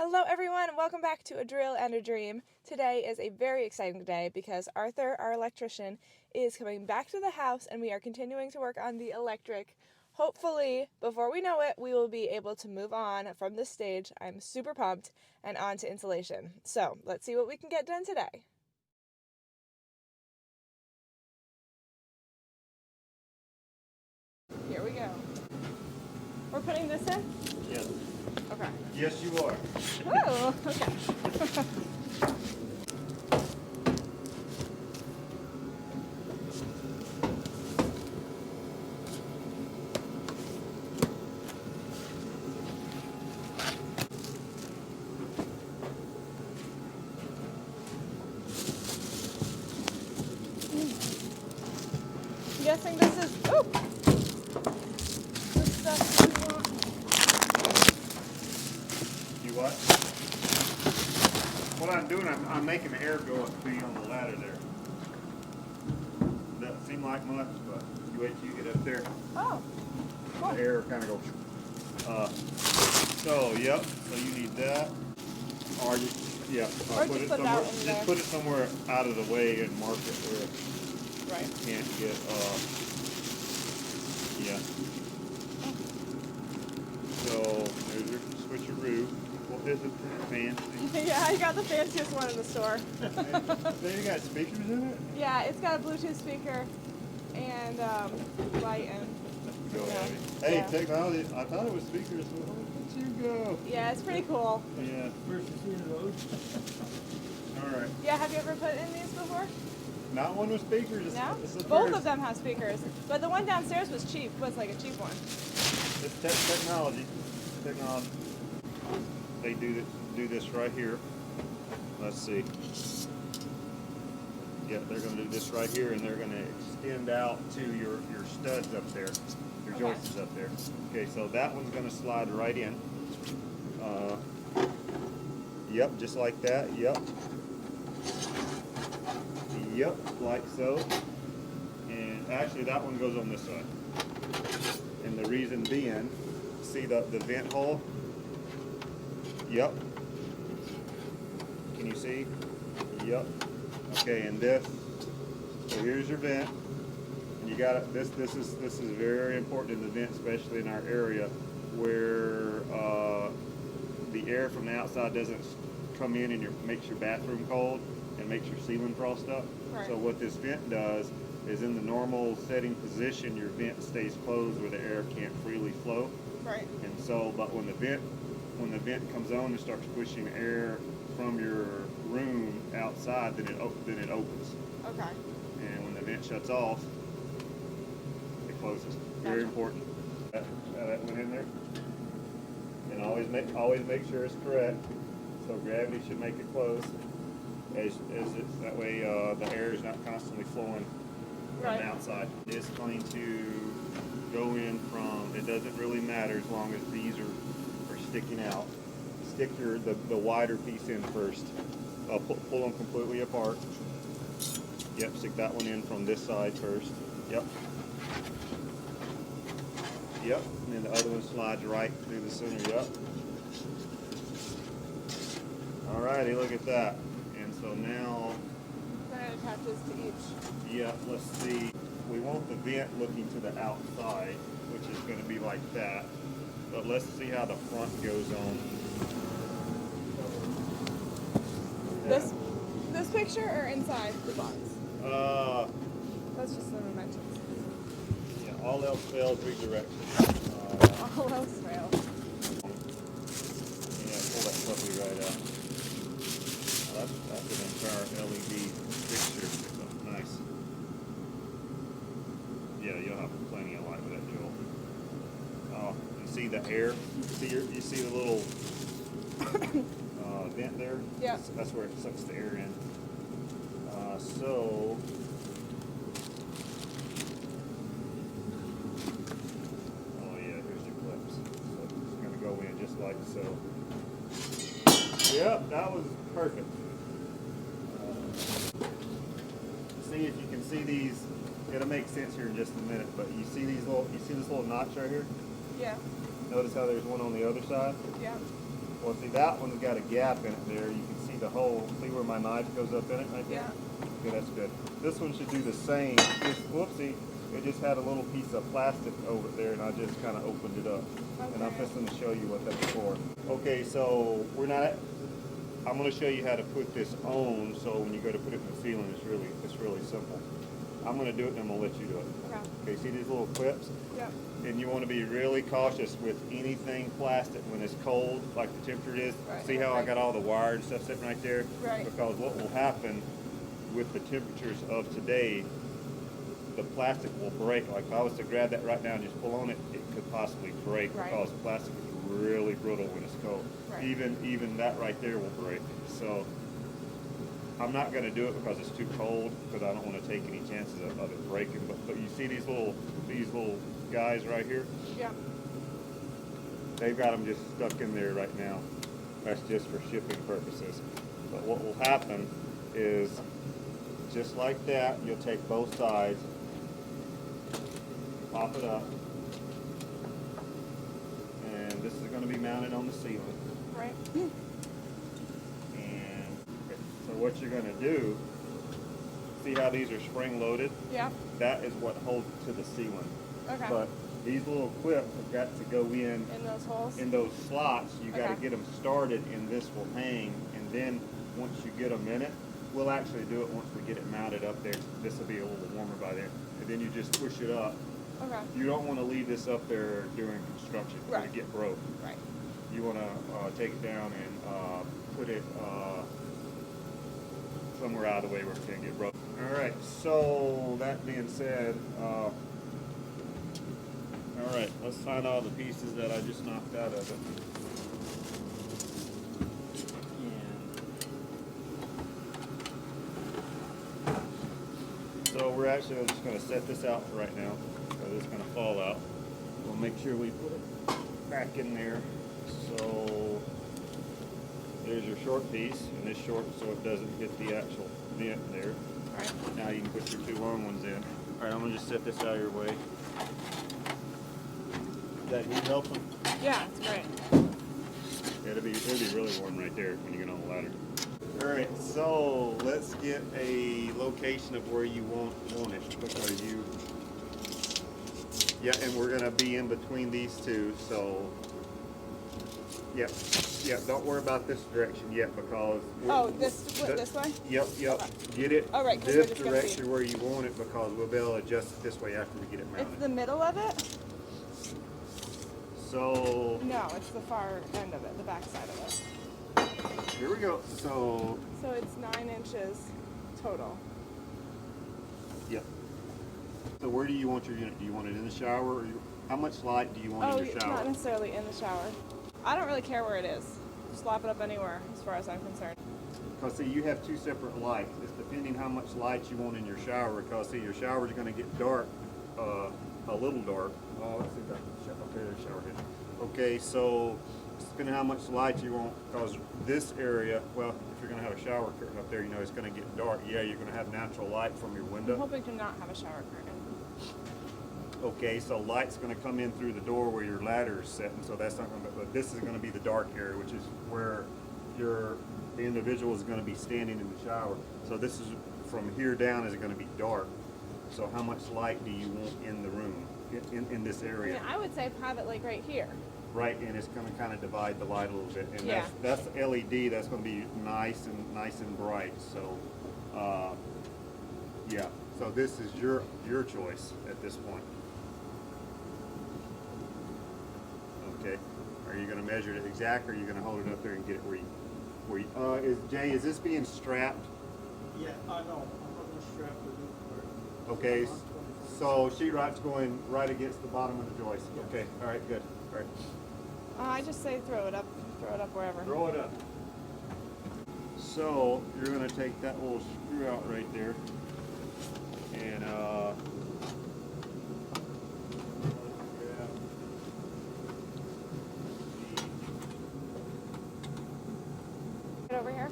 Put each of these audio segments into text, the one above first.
Hello everyone, welcome back to A Drill and a Dream. Today is a very exciting day because Arthur, our electrician, is coming back to the house and we are continuing to work on the electric. Hopefully, before we know it, we will be able to move on from this stage. I'm super pumped and on to insulation. So, let's see what we can get done today. Here we go. We're putting this in? Yes. Okay. Yes, you are. Oh, okay. I'm guessing this is, the stuff you want. You what? What I'm doing, I'm making the air go up to you on the ladder there. Doesn't seem like much, but you wait till you get up there. Oh, cool. The air kind of goes. Yep. So you need that, or you, yeah. Or just put it out in there. Just put it somewhere out of the way and mark it where Right. it can't get. Yeah. So there's your switcheroo. What is it? Fancy. Yeah, I got the fanciest one in the store. They got speakers in it? Yeah, it's got a Bluetooth speaker and light and. Go Yeah. heavy. Hey, Yeah. technology. I thought it was speakers. So let you go. Yeah, it's pretty cool. Yeah. First you see those. All right. Yeah, have you ever put in these before? Not one with speakers. No? It's the Both first. of them have speakers, but the one downstairs was cheap. Was like a cheap one. It's technology. Technology. They do this right here. Let's see. Yeah, they're going to do this right here, and they're going to extend out to your studs up there, your joists up there. Okay, so that one's going to slide right in. Yep, just like that. Yep. Yep, like so. And actually, that one goes on this side. And the reason being, see the vent hole? Yep. Can you see? Yep. Okay, and this. So here's your vent. And you got this. This is very important in the vent, especially in our area, where the air from the outside doesn't come in and makes your bathroom cold and makes your ceiling frost up. Right. So what this vent does is, in the normal setting position, your vent stays closed where the air can't freely flow. Right. And so, but when the vent comes on and starts pushing air from your room outside, then it opens. Okay. And when the vent shuts off, it closes. Very Gotcha. important. That went in there. And always make sure it's correct. So gravity should make it close. As it's that way, the air is not constantly flowing from Right. the outside. It's going to go in from. It doesn't really matter as long as these are sticking out. Stick the wider piece in first. Pull them completely apart. Yep, stick that one in from this side first. Yep. Yep, and then the other one slides right through the center. Yep. Alrighty, look at that. And so now, Then it attaches to each. yeah, let's see. We want the vent looking to the outside, which is going to be like that. But let's see how the front goes on. This picture or inside the box? That's just the dimensions. Yeah, all else fails, redirect. All else fails. Yeah, pull that puppy right out. That's an entire LED fixture. So nice. Yeah, you'll have plenty of light with that, Joel. Oh, you see the air? You see the little vent there? Yeah. That's where it sucks the air in. So oh yeah, here's your clips. So it's gonna go in just like so. Yep, that was perfect. See if you can see these. It'll make sense here in just a minute, but you see this little notch right here? Yeah. Notice how there's one on the other side? Yeah. Well, see, that one's got a gap in it there. You can see the hole. See where my knife goes up in it right there? Yeah. Okay, that's good. This one should do the same. Just, whoopsie, it just had a little piece of plastic over there, and I just kind of opened it up. Okay. And I'm just going to show you what that's for. Okay, so I'm going to show you how to put this on, so when you go to put it in the ceiling, it's really simple. I'm going to do it, and I'm going to let you do it. Okay. Okay, see these little clips? Yep. And you want to be really cautious with anything plastic when it's cold, like the temperature is. Right. See how I got all the wire and stuff sitting right there? Right. Because what will happen with the temperatures of today, the plastic will break. Like if I was to grab that right now and just pull on it, it could possibly break. Right. Because the plastic is really brittle when it's cold. Right. Even that right there will break. So I'm not going to do it because it's too cold, because I don't want to take any chances of it breaking. But you see these little guys right here? Yeah. They've got them just stuck in there right now. That's just for shipping purposes. But what will happen is, just like that, you'll take both sides, pop it up, and this is going to be mounted on the ceiling. Right. And so what you're going to do, see how these are spring loaded? Yeah. That is what holds it to the ceiling. Okay. But these little clips have got to go in those holes? in those slots. You got to Okay. get them started, and this will hang. And then once you get them in it, we'll actually do it once we get it mounted up there. This will be a little warmer by then. And then you just push it up. Okay. You don't want to leave this up there during construction. It's Right. going to get broke. Right. You want to take it down and put it somewhere out of the way where it can't get broke. All right. So that being said, all right, let's find all the pieces that I just knocked out of it. So we're actually just going to set this out right now, because it's going to fall out. We'll make sure we put it back in there. So there's your short piece, and it's short so it doesn't hit the actual vent there. Right. Now you can put your two long ones in. All right, I'm going to just set this out of your way. Does that heat help them? Yeah, it's great. It'll be really warm right there when you get on the ladder. All right, so let's get a location of where you want it, because yeah, and we're gonna be in between these two. So yeah, don't worry about this direction yet, because This way? Yep. Okay. Get it All right, 'cause we're this just gonna direction where you want it, because we'll be able to adjust it this way after we get it mounted. It's the middle of it? So No, it's the far end of it, the back side of it. here we go. So it's 9 inches total. yep. So where do you want your unit? Do you want it in the shower? Or how much light do you want in your shower? Not necessarily in the shower. I don't really care where it is. Just slap it up anywhere, as far as I'm concerned. Because see, you have two separate lights. It's depending how much light you want in your shower. Because see, your shower is going to get dark, a little dark. Oh, let's see that. Okay, there's shower head. Okay, so depending how much light you want, because this area, well, if you're going to have a shower curtain up there, you know it's going to get dark. Yeah, you're going to have natural light from your window. I'm hoping to not have a shower curtain. Okay, so light's going to come in through the door where your ladder is sitting, so that's not going to. But this is going to be the dark area, which is where the individual is going to be standing in the shower. So this is from here down is going to be dark. So how much light do you want in the room, in this area? I would say private, like right here. Right, and it's going to kind of divide the light a little bit, and Yeah. that's LED. That's going to be nice and bright. So, yeah. So this is your choice at this point. Okay. Are you going to measure it exact, or are you going to hold it up there and get it where you? Is this being strapped? Yeah, I know. I'm not going to strap the roof. Okay. So sheetrock's going right against the bottom of the joist. Yes. Okay. All right. Good. All right. I just say throw it up wherever. Throw it up. So you're going to take that little screw out right there, and Get over here.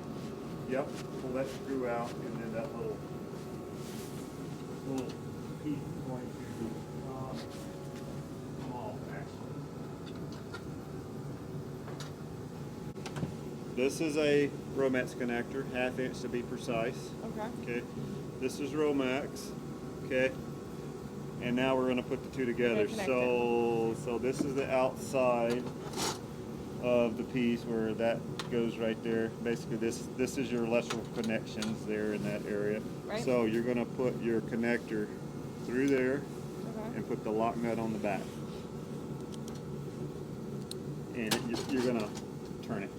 yep, pull that screw out, and then that little piece is going to come off actually. this is a Romex connector, 1/2 inch to be precise. Okay. Okay, this is Romex. Okay, and now we're going to put the two together. connect So this is the outside of the piece where that goes right there. Basically, this is your electrical connections there in that area. Right. So you're going to put your connector through there Okay. and put the lock nut on the back, and you're going to turn it.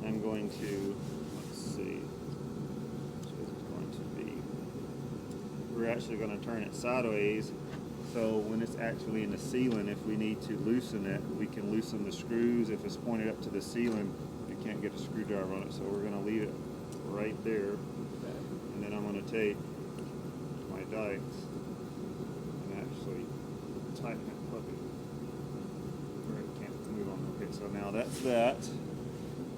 I'm going to, let's see, so it's going to be, we're actually going to turn it sideways, so when it's actually in the ceiling, if we need to loosen it, we can loosen the screws. If it's pointed up to the ceiling, we can't get a screwdriver on it, so we're going to leave it right there, and then I'm going to take my dikes and actually tighten that puppy where it can't move on. Okay, so now that's that.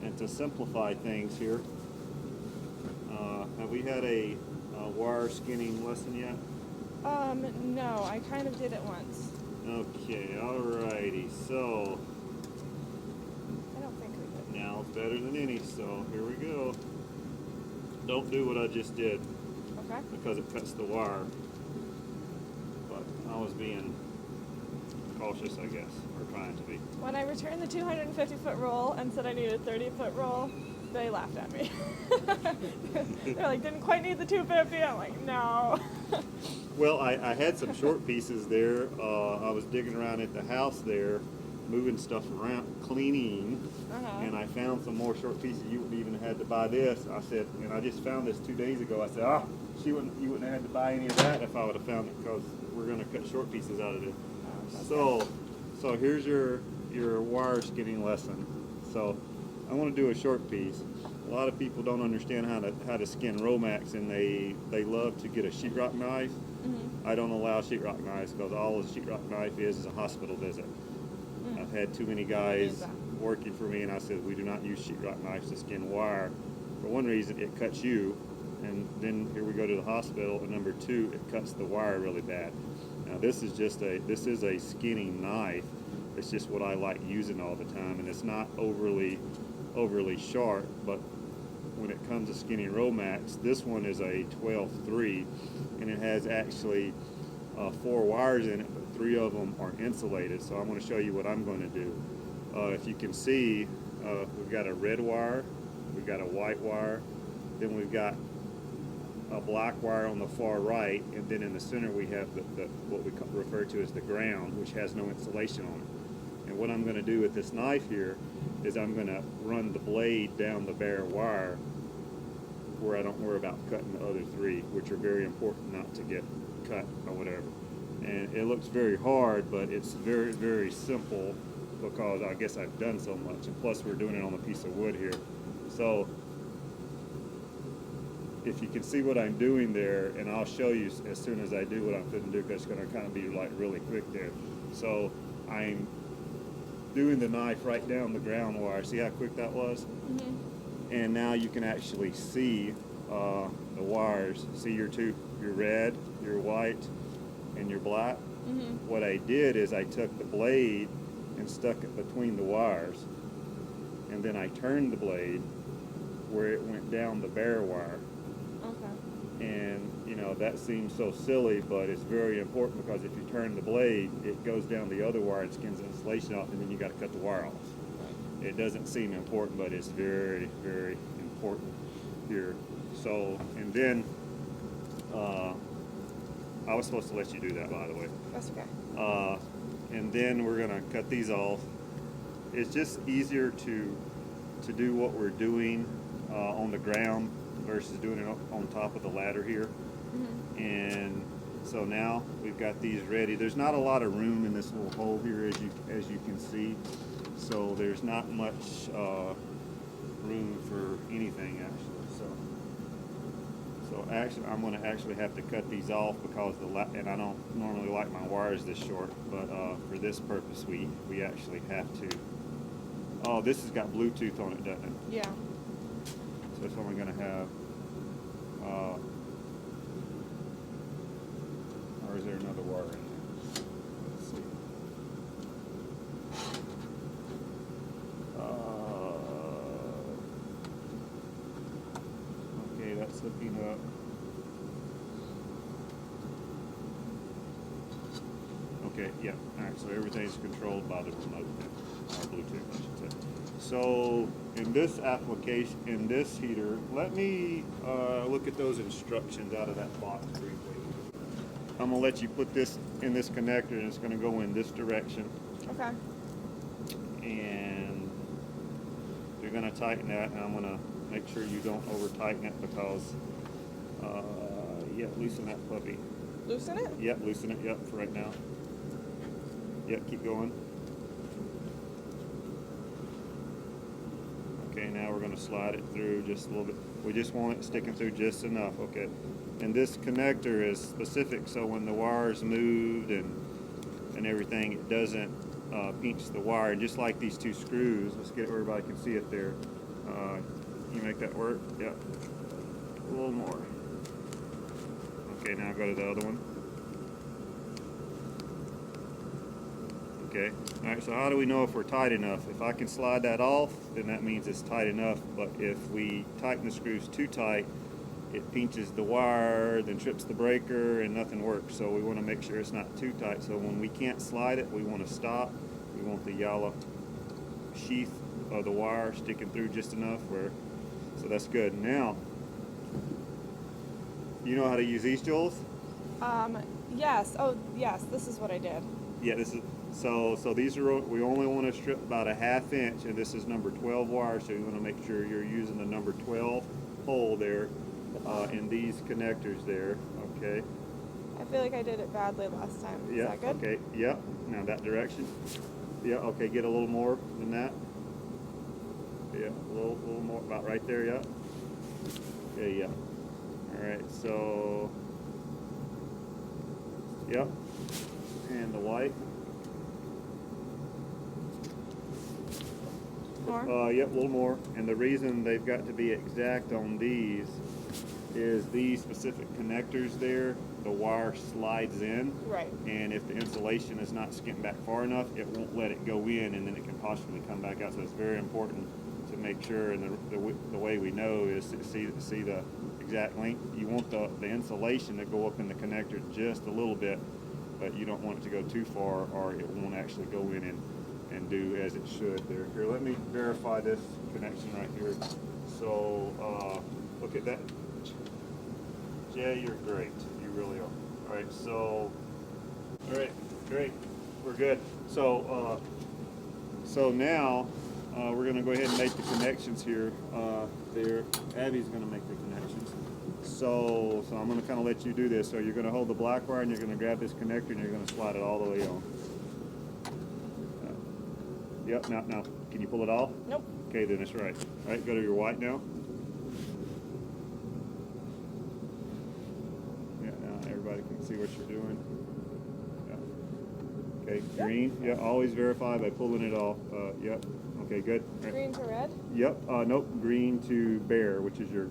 And to simplify things here, have we had a wire skinning lesson yet? No, I kind of did it once. Okay, alrighty, so I don't think we did. now it's better than any, so here we go. Don't do what I just did Okay. because it cuts the wire. But I was being cautious, I guess, or trying to be. When I returned the 250-foot roll and said I needed a 30-foot roll, they laughed at me. They're like, didn't quite need the 250. I'm like, no. Well, I had some short pieces there. I was digging around at the house there, moving stuff around, cleaning, and I found some more short pieces. You wouldn't even have had to buy this. I said, and I just found this 2 days ago. I said, you wouldn't have had to buy any of that if I would have found it, because we're going to cut short pieces out of it. So here's your wire skinning lesson. So I want to do a short piece. A lot of people don't understand how to skin Romex, and they love to get a sheetrock knife. I don't allow sheetrock knives because all a sheetrock knife is a hospital visit. I've had too many guys working for me, and I said we do not use sheetrock knives to skin wire. For one reason, it cuts you, and then here we go to the hospital. And number two, it cuts the wire really bad. Now this is a skinning knife. It's just what I like using all the time, and it's not overly sharp. But when it comes to skinning Romex, this one is a 12-3, and it has actually 4 wires in it, but 3 of them are insulated. So I'm going to show you what I'm going to do. If you can see, we've got a red wire, we've got a white wire, then we've got a black wire on the far right, and then in the center we have what we refer to as the ground, which has no insulation on it. And what I'm going to do with this knife here is I'm going to run the blade down the bare wire where I don't worry about cutting the other 3, which are very important not to get cut or whatever. And it looks very hard, but it's very, very simple because I guess I've done so much, and plus we're doing it on a piece of wood here. So if you can see what I'm doing there, and I'll show you as soon as I do what I'm going to do, because it's going to kind of be like really quick there. So I'm doing the knife right down the ground wire. See how quick that was? And now you can actually see the wires. See your red, your white, and your black? What I did is I took the blade and stuck it between the wires, and then I turned the blade where it went down the bare wire. And you know, that seems so silly, but it's very important, because if you turn the blade, it goes down the other wire and skins the insulation off, and then you got to cut the wire off. It doesn't seem important, but it's very, very important here. So, and then I was supposed to let you do that, by the way. That's okay. And then we're gonna cut these off. It's just easier to do what we're doing on the ground versus doing it on top of the ladder here. And so now we've got these ready. There's not a lot of room in this little hole here, as you can see. So there's not much room for anything actually. So actually, I'm going to actually have to cut these off because and I don't normally like my wires this short, but for this purpose, we actually have to. Oh, this has got Bluetooth on it, doesn't it? Yeah. So it's only going to have. Or is there another wire in there? Let's see. it's hooking up. Okay, yeah, alright, so everything's controlled by the remote then, or Bluetooth, I should say. So, in this application, in this heater, let me look at those instructions out of that box briefly. I'm gonna let you put this in this connector and it's gonna go in this direction. Okay. And you're gonna tighten that, and I'm gonna make sure you don't over tighten it because, yeah, loosen that puppy. Loosen it? Yep, loosen it, yep, for right now. Yep, keep going. Okay, now we're going to slide it through just a little bit. We just want it sticking through just enough, okay. And this connector is specific, so when the wire's moved and everything, it doesn't pinch the wire. And just like these two screws, let's get it where everybody can see it there. You make that work? Yep. A little more. Okay, now go to the other one. Okay, alright, so how do we know if we're tight enough? If I can slide that off, then that means it's tight enough, but if we tighten the screws too tight, it pinches the wire, then trips the breaker, and nothing works. So we want to make sure it's not too tight. So when we can't slide it, we want to stop. We want the yellow sheath of the wire sticking through just enough where, so that's good. Now, you know how to use these jewels? Yes. Oh, yes. This is what I did. Yeah, this is, so these are, we only want to strip about a 1/2 inch, and this is number 12 wire, so you want to make sure you're using the number 12 hole there in these connectors there, okay? I feel like I did it badly last time. Is Yeah, that good? okay, yeah, now that direction. Yeah, okay, get a little more than that. Yeah, a little more, about right there, yeah. Okay, yeah. All right, so, yep, and the white. More? Yep, a little more. And the reason they've got to be exact on these is these specific connectors there, the wire slides in. Right. And if the insulation is not skipping back far enough, it won't let it go in, and then it can possibly come back out. So it's very important to make sure, and the way we know is to see the exact length. You want the insulation to go up in the connector just a little bit, but you don't want it to go too far, or it won't actually go in and do as it should there. Here, let me verify this connection right here. So, look at that. Jay, you're great. You really are. All right, so, all right, great. We're good. So, so now, we're gonna go ahead and make the connections here. There, Abby's gonna make the connections. So I'm gonna kind of let you do this. So you're gonna hold the black wire and you're gonna grab this connector and you're gonna slide it all the way on. Yep, now, can you pull it off? Nope. Okay, then it's right. All right, go to your white now. Yeah, now everybody can see what you're doing. Yeah. Okay, green. Yeah, always verify by pulling it off. Yep. Okay, good. Right. Green to red? Yep. Nope. Green to bare, which is your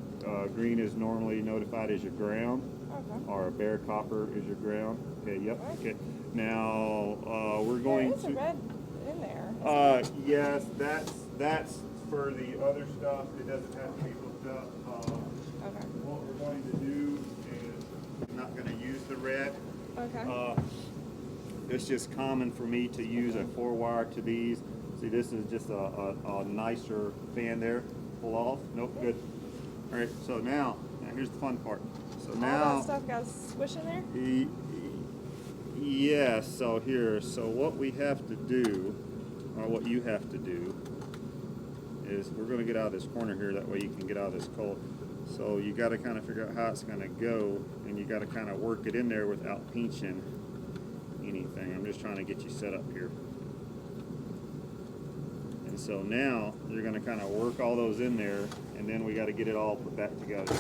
green is normally notified as your ground, Okay. or bare copper is your ground. Okay. Yep. Right. Okay. Now we're going There is to. a red in there. Yes, that's for the other stuff. It doesn't have to be hooked up. Okay. What we're going to do is I'm not going to use the red. Okay. It's just common for me to use a 4-wire to these. See, this is just a nicer fan there. Pull off. Nope, good. All right, so now here's the fun part. So now. All that stuff got squish in there? Yes, so what we have to do, or what you have to do, is we're going to get out of this corner here, that way you can get out of this cold. So you got to kind of figure out how it's going to go, and you got to kind of work it in there without pinching anything. I'm just trying to get you set up here. And so now you're going to kind of work all those in there, and then we got to get it all put back together.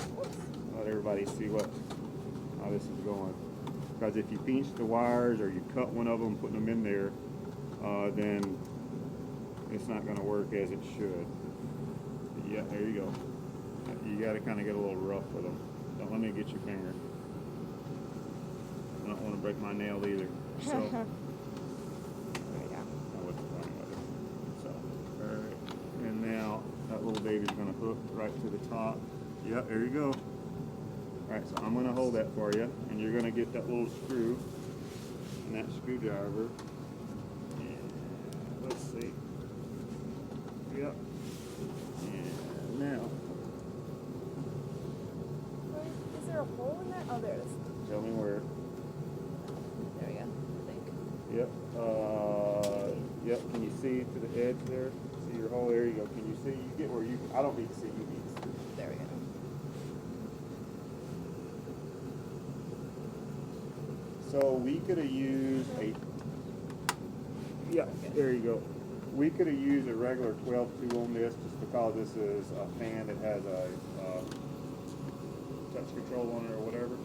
Let everybody see how this is going. Because if you pinch the wires or you cut one of them, putting them in there, then it's not going to work as it should. Yeah, there you go. You got to kind of get a little rough with them. Don't let me get your finger. I don't want to break my nail either. So, There you go. now what's the point of it? So, all right. And now that little baby's going to hook right to the top. Yep, there you go. Alright, so I'm gonna hold that for you, and you're gonna get that little screw and that screwdriver. And let's see. Yep. And now, Is there a hole in that? Oh, there it is. tell me where. There we go, I think. Yep. Yep. Can you see to the edge there? See your hole? There you go. Can you see? You get where you. I don't need to see. You need to see. There we go. So we could have used a. Yeah. There you go. We could have used a regular 12-2 on this, just because this is a fan that has a touch control on it or whatever.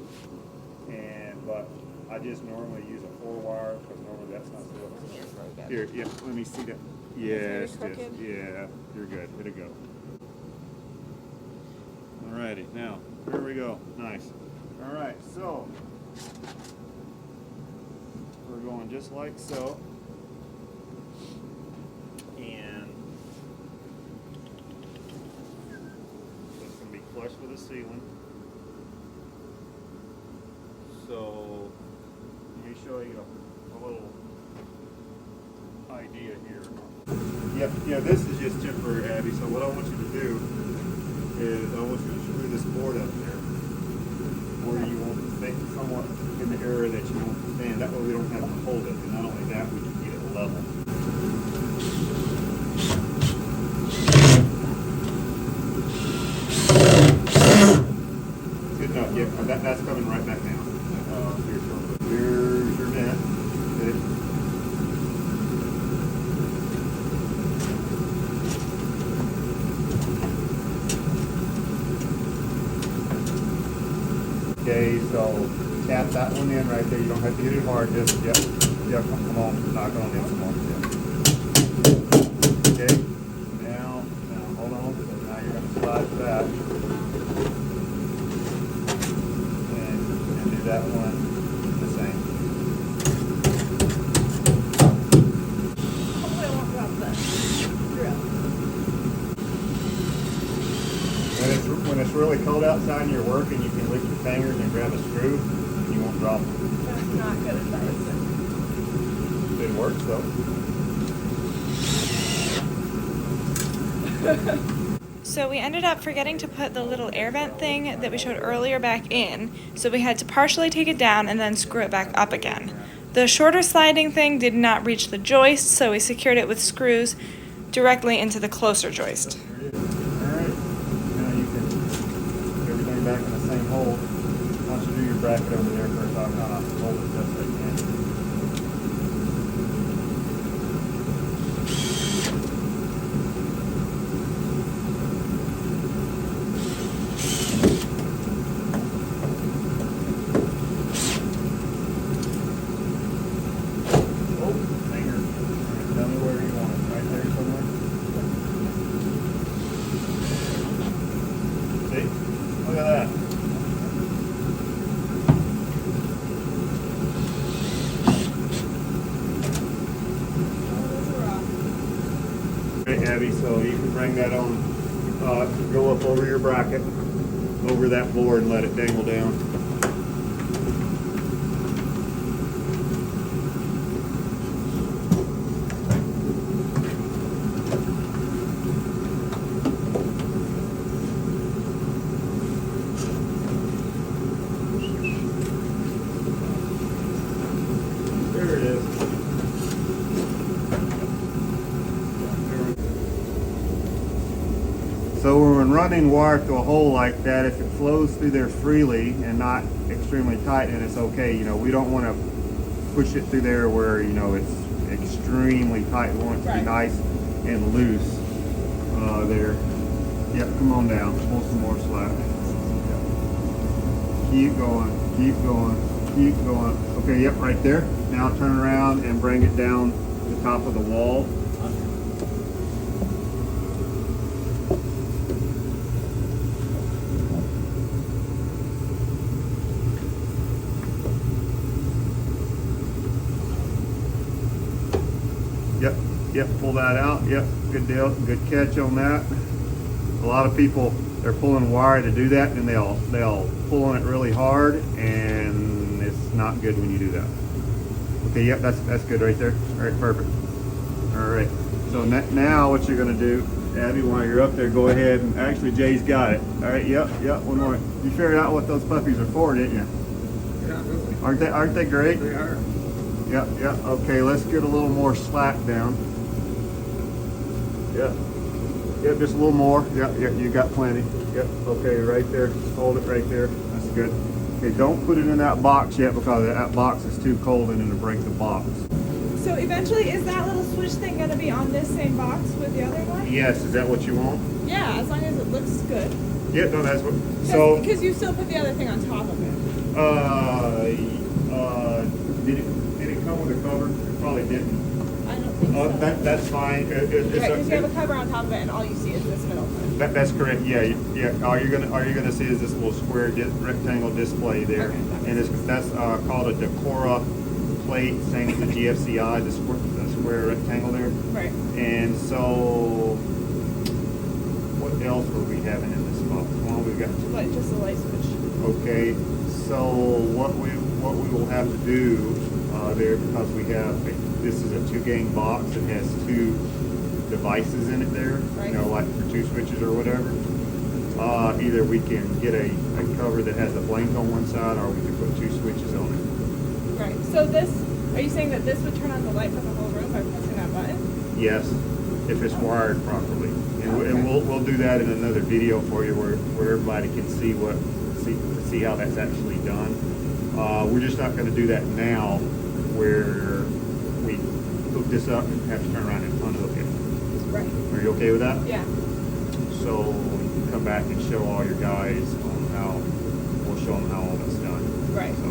But I just normally use a 4-wire, because normally that's not so. Yeah, it's really good. Here, yeah, let me see that. Yes, maybe crooked? yeah, you're good. It'll go. Alrighty, now, here we go. Nice. Alright, so, we're going just like so. And it's going to be flush with the ceiling. So, let me show you a little idea here. Yeah, this is just temporary, Abby. So what I want you to do is I want you to screw this board up there where you want to stay somewhat in the area that you want to stand. That way we don't have to hold it. And not only that, we can get it level. Good enough. Yeah, that's coming right back down. Here's your vent. Okay. Okay, so tap that one in right there. You don't have to hit it hard. Just, come on, knock it on in some more. Yeah. Okay, now, hold on. So now you're going to slide that. And do that one the same. Hopefully I won't drop the drill. When it's really cold outside and you're working, you can lick your fingers and grab a screw, and you won't drop them. That's not good advice. It works though. So we ended up forgetting to put the little air vent thing that we showed earlier back in, so we had to partially take it down and then screw it back up again. The shorter sliding thing did not reach the joist, so we secured it with screws directly into the closer joist. Alright, now you can put everything back in the same hole. Once you do your bracket over there first, I'll kind of hold it best I can. Look at that. Okay, Abby, so you can bring that on, go up over your bracket, over that board and let it dangle down. There it is. So when running wire through a hole like that, if it flows through there freely and not extremely tight, then it's okay. You know, we don't want to push it through there where, you know, it's extremely tight. We want it to be nice and loose there. Yep, come on down. Pull some more slack. Keep going, keep going, keep going. Okay, yep, right there. Now turn around and bring it down the top of the wall. Yep, pull that out. Yep, good deal. Good catch on that. A lot of people they're pulling wire to do that, and they'll pull on it really hard, and it's not good when you do that. Okay, yep, that's good right there. All right, perfect. All right, so now what you're gonna do, Abby, while you're up there, go ahead and actually Jay's got it. All right, yep, one more. You figured out what those puppies are for, didn't you? Yeah, Aren't they great? they are. Yep. Okay, let's get a little more slack down. Yep, just a little more. Yep, you got plenty. Yep, okay, right there. Hold it right there. That's good. Okay, don't put it in that box yet because that box is too cold and it'll break the box. So eventually, is that little switch thing going to be on this same box with the other one? Yes, is that what you want? Yeah, as long as it looks good. Yeah, no, that's what. So, Because you still put the other thing on top of it. did it come with a cover? It probably didn't. I don't think so. That's fine. Right, because you have a cover on top of it, and all you see is this middle thing. That's correct. Yeah. All you're gonna see is this little square rectangle display there, Okay, and that's called a Decora plate, same as the GFCI, the square rectangle there. Right. And so, what else were we having in this box? Well, we got. Like just a light switch. Okay. So what we will have to do there, because this is a 2-gang box. It has 2 devices in it there, Right. you know, like for 2 switches or whatever. Either we can get a cover that has a blank on one side, or we can put 2 switches on it. Right. So this, are you saying that this would turn on the light for the whole room by pressing that button? Yes, if it's wired properly, and we'll do that in another video for you where everybody can see how that's actually done. We're just not going to do that now, where we hook this up and have to turn around and unhook it. Right. Are you okay with that? Yeah. So we can come back and show all your guys on we'll show them how all that's done. Right. So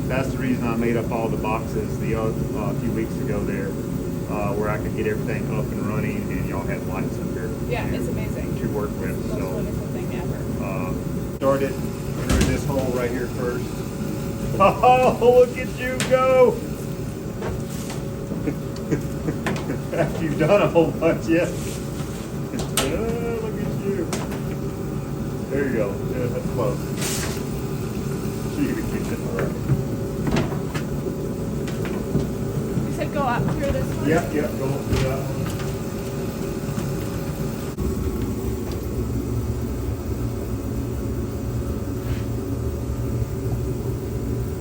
that's the reason I made up all the boxes a few weeks ago there, where I could get everything up and running, and y'all had lights up here. Yeah, it's amazing. To work with. It's the most So wonderful thing ever. started through this hole right here first. Oh, look at you go! After you've done a whole bunch, yes. Look at you. There you go. Yeah, that's close. You can keep it all right. You said go up through this one? Yep, go through that one.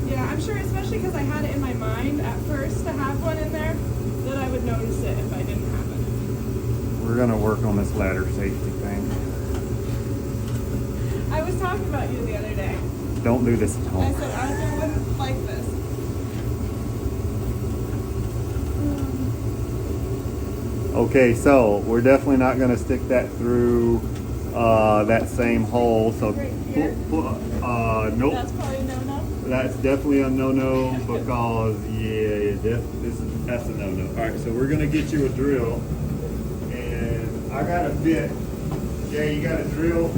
Yeah, I'm sure, especially because I had it in my mind at first to have one in there, that I would notice it if I didn't have it. We're gonna work on this ladder safety thing. I was talking about you the other day. Don't do this at I home. said Arthur wouldn't like this. Okay, so we're definitely not gonna stick that through that same hole. So, Right here? nope. That's probably a no-no. That's definitely a no-no because that's a no-no. All right, so we're gonna get you a drill, and I got a bit. Jay, you got a drill?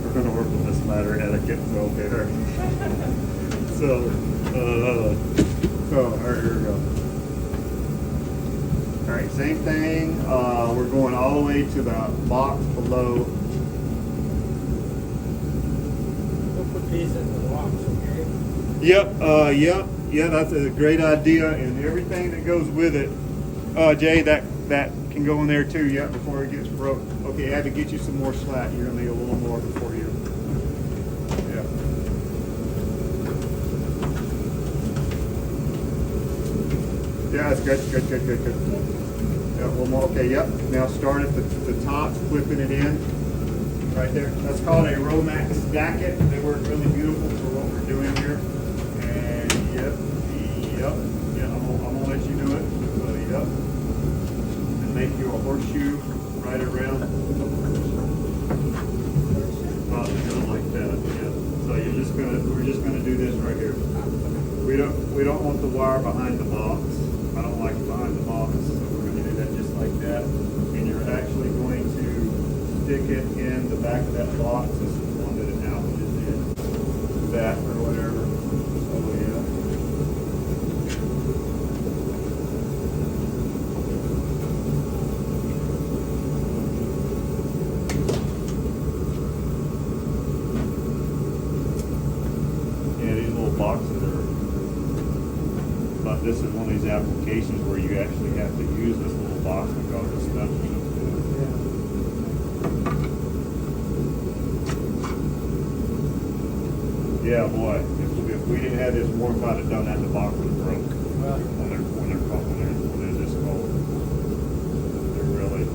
We're gonna work on this ladder etiquette real there. So, all right, here we go. All right, same thing. We're going all the way to the box below. We'll put these in the box, okay? Yeah, that's a great idea, and everything that goes with it. Jay, that can go in there too, yeah, before it gets broke. Okay, I had to get you some more slack. You're gonna need a little more before you. Yeah. Yeah, that's good. Yeah, one more. Okay, yep. Now start at the top, flipping it in. Right there. That's called a Romax stacket. They work really beautiful for what we're doing here. And yep. I'm gonna let you do it. So yep. And make you a horseshoe right around. Like that. Yeah. So we're just gonna do this right here. We don't want the wire behind the box. I don't like it behind the box, so we're gonna do that just like that. And you're actually going stick it in the back of that box. This is one that an outlet is in. That or whatever. So yeah. Yeah, these little boxes are, but this is one of these applications where you actually have to use this little box because it's stuff you need to do. Yeah, boy, if we didn't have this warm, I'd have done that, the box would have broke. When they're this cold. They're really.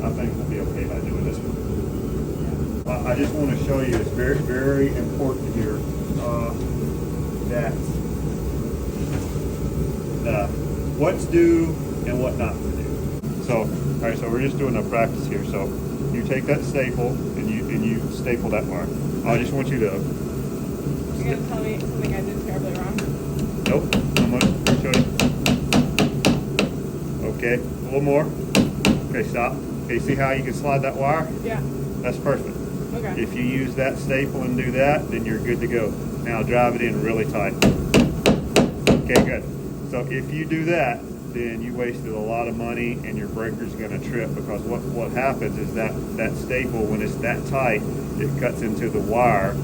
I think we'll be okay by doing this one. I just want to show you, it's very, very important here, that what's due and what not to do. So, all right, so we're just doing a practice here. So you take that staple and you staple that wire. I just want you to. You're gonna tell me something I did terribly wrong. Nope. I'm gonna show you. Okay, a little more. Okay, stop. Okay, see how you can slide that wire? Yeah. That's perfect. Okay. If you use that staple and do that, then you're good to go. Now drive it in really tight. Okay, good. So if you do that, then you wasted a lot of money and your breaker's going to trip, because what happens is that staple, when it's that tight, it cuts into the wire.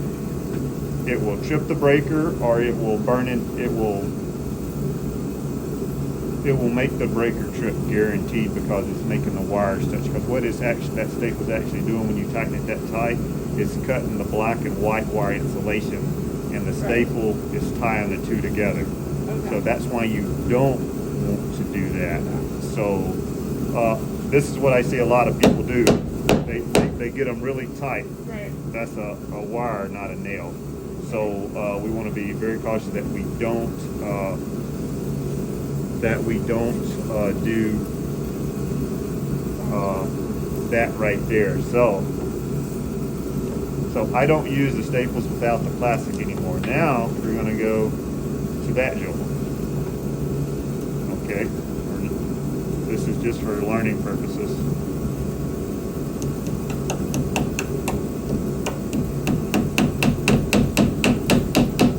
It will trip the breaker, or it will burn it. It will make the breaker trip, guaranteed, because it's making the wires touch. Because what is actually that staple is actually doing when you tighten it that tight is cutting the black and white wire insulation, and the staple is tying the two together. Okay. So that's why you don't want to do that. So this is what I see a lot of people do. They get them really tight. Right. That's a wire, not a nail. So we want to be very cautious that we don't do that right there. So I don't use the staples without the plastic anymore. Now we're going to go to that joint. Okay, this is just for learning purposes.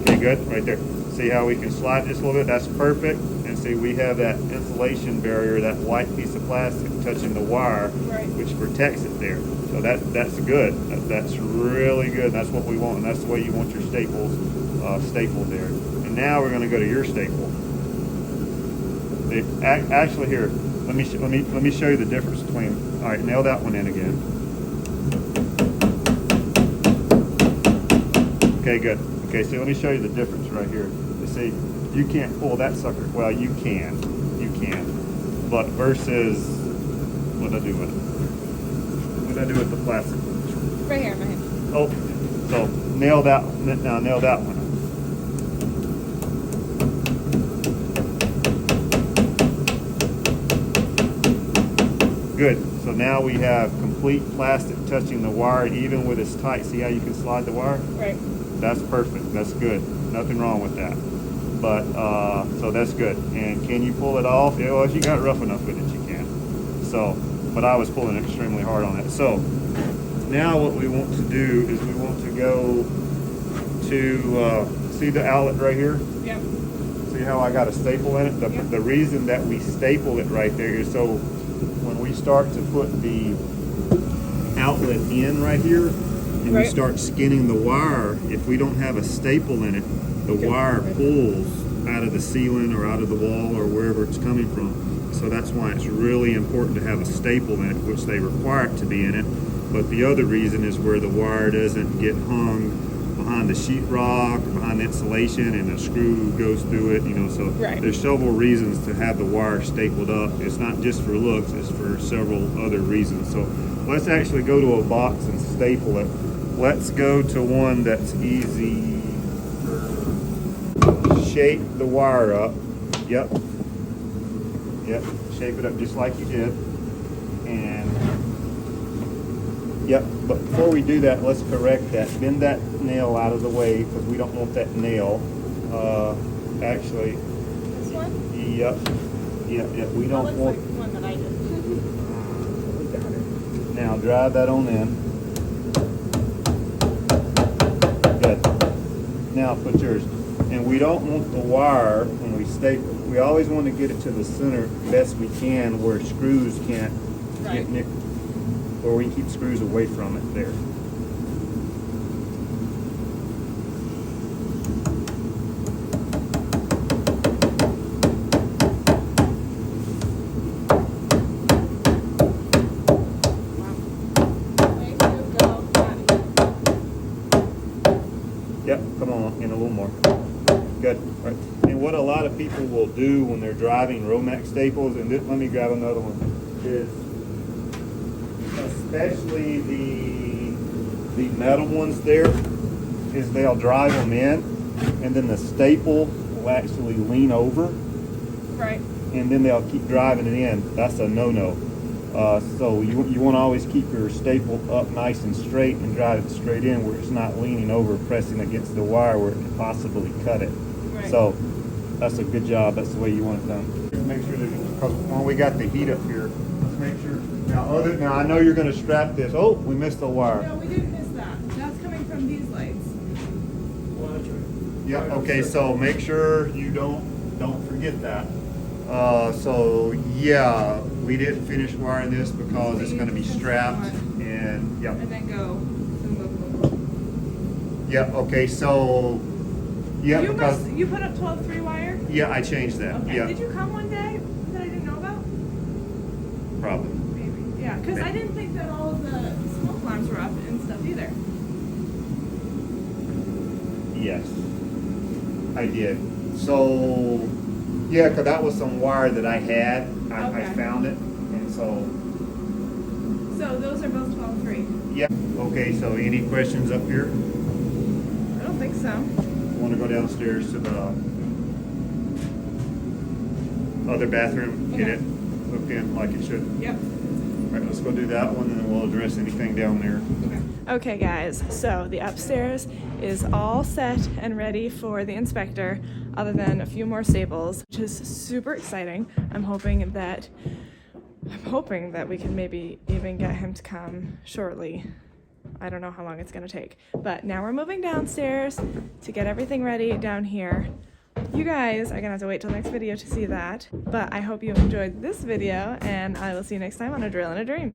Okay, good, right there. See how we can slide just a little bit? That's perfect. And see, we have that insulation barrier, that white piece of plastic touching the wire, right, which protects it there. So that's good. That's really good. That's what we want, and that's the way you want your staples stapled there. And now we're going to go to your staple. Actually, here, let me show you the difference between. All right, nail that one in again. Okay, good. Okay, so let me show you the difference right here. You see, you can't pull that sucker. Well, you can, but versus what did I do with it? What did I do with the plastic? Right here in my hand. Oh, so nail that. Now nail that one. Good. So now we have complete plastic touching the wire, even with it's tight. See how you can slide the wire? Right. That's perfect. That's good. Nothing wrong with that. But so that's good. And can you pull it off? Yeah, well, if you got it rough enough with it, you can. So, but I was pulling extremely hard on it. So now what we want to do is we want to go to see the outlet right here. Yeah. See how I got a staple in it? The reason that we staple it right there is so when we start to put the outlet in right here and we start skinning the wire, if we don't have a staple in it, the wire pulls out of the ceiling or out of the wall or wherever it's coming from. So that's why it's really important to have a staple in it, which they require it to be in it. But the other reason is where the wire doesn't get hung behind the sheetrock or behind the insulation and the screw goes through it, so there's several reasons to have the wire stapled up. It's not just for looks, it's for several other reasons. So let's actually go to a box and staple it. Let's go to one that's easy. Shape the wire up. Yep, shape it up just like you did. And yep, but before we do that, let's correct that. Bend that nail out of the way because we don't want that nail. Actually, one? Yep. Yep. We That don't looks want. like the one that I did. We got it. Now drive that on in. Good. Now put yours. And we don't want the wire when we staple. We always want to get it to the center best we can, where screws can't get nicked, or we can keep screws away from it there. Yep, come on, and a little more. Good. Right. And what a lot of people will do when they're driving Romex staples, and let me grab another one, is especially the metal ones there, is they'll drive them in, and then the staple will actually lean over, Right. and then they'll keep driving it in. That's a no-no. So you want to always keep your staple up nice and straight and drive it straight in, where it's not leaning over, pressing against the wire where it could possibly cut it. Right. So that's a good job. That's the way you want it done. Just make sure that, because when we got the heat up here, let's make sure. Now I know you're going to strap this. Oh, we missed the wire. No, we didn't miss that. That's coming from these lights. Well, that's right. Yeah. Okay. So make sure you don't forget that. So yeah, we didn't finish wiring this because it's going to be strapped, and yeah. And then go. Yeah. Okay. So yeah, You because you put up 12-3 wire? yeah, I changed that. Okay. Yeah. Did you come one day that I didn't know about? Probably. Maybe. Yeah, because I didn't think that all of the smoke alarms were up and stuff either. Yes, I did. So, yeah, because that was some wire that I had. I Okay. found it, and so, So those are both 12-3. yeah. Okay, so any questions up here? I don't think so. Want to go downstairs to the other bathroom, get Okay. it hooked in like it should? Yep. All right, let's go do that one, and then we'll address anything down there. Okay guys, so the upstairs is all set and ready for the inspector, other than a few more staples, which is super exciting. I'm hoping that we can maybe even get him to come shortly. I don't know how long it's gonna take, but now we're moving downstairs to get everything ready down here. You guys are gonna have to wait till next video to see that, but I hope you enjoyed this video, and I will see you next time on A Drill and a Dream.